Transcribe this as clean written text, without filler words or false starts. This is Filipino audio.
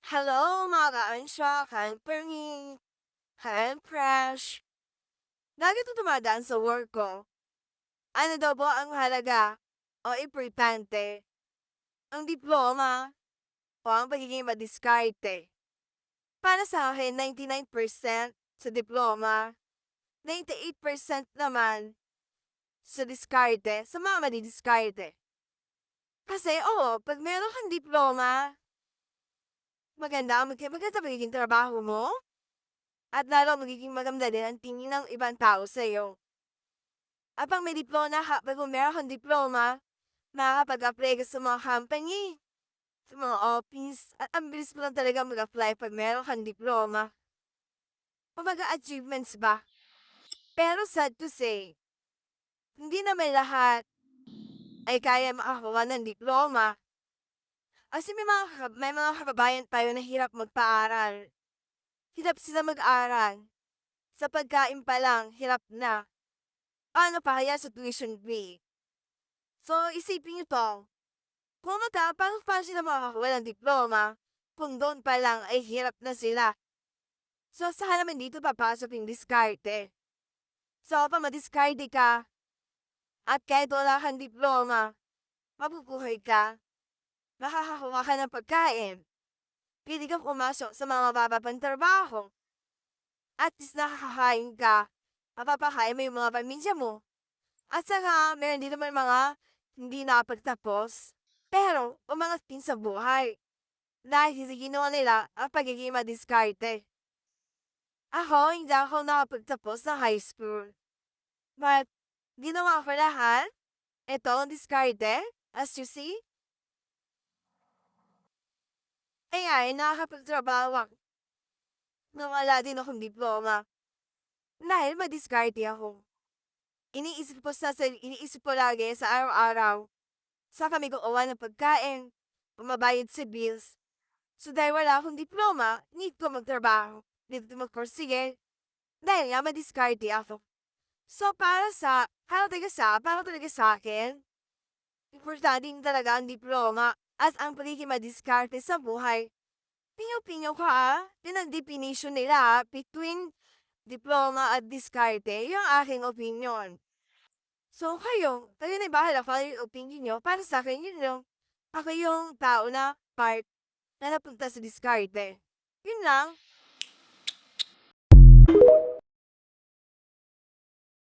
Hello mga ka-ansya, ka-permi, ka-fresh. Lagi ito dumadaan sa work ko. Ano daw po ang halaga o importante? Ang diploma o ang pagiging madiskarte? Para sa akin, 99% sa diploma, 98% naman sa diskarte, sa mga madidiskarte. Kasi oo, pag meron kang diploma, maganda magiging trabaho mo, at lalo magiging maganda din ang tingin ng ibang tao sa'yo. At pag may pag meron kang diploma, makakapag-apply ka sa mga company, sa mga office, at ang bilis mo lang talaga mag-apply pag meron kang diploma. Kumbaga achievements ba? Pero sad to say, hindi naman lahat ay kaya makakuha ng diploma. Kasi may mga kababayan tayo na hirap magpaaral. Hirap sila mag-aral. Sa pagkain pa lang, hirap na. Paano pa kaya sa tuition fee? So, isipin nyo to. Kung paano pa sila makakakuha ng diploma kung doon pa lang ay hirap na sila? So, saan naman dito papasok yung diskarte? So, pa madiskarte ka at kahit wala kang diploma, mabubuhay ka, makakakuha ka ng pagkain, pwede kang pumasok sa mga mababang trabaho, at least nakakakain ka, mapapakain mo yung mga pamilya mo. At saka, meron din naman mga hindi nakapagtapos, pero umangat din sa buhay. Dahil sa ginawa nila ang pagiging madiskarte. Ako, hindi ako nakapagtapos ng high school. But, ginawa ko lahat. Ito ang diskarte, as you see. Kaya, nakakapagtrabaho ako nang wala din akong diploma. Dahil madiskarte ako. Iniisip ko lagi sa araw-araw. Sa kami kukuha ng pagkain, bumabayad sa bills. So dahil wala akong diploma, need ko magtrabaho. Need ko magpursige. Dahil nga madiskarte ako. So para talaga sa akin, importante din talaga ang diploma as ang pagiging madiskarte sa buhay. Pinyo-pinyo ka yun ang definition nila between diploma at diskarte, yung aking opinion. So kayo na bahala kung ano yung opinion nyo, para sa akin yun yung, ako yung tao na part na napunta sa diskarte. Yun lang.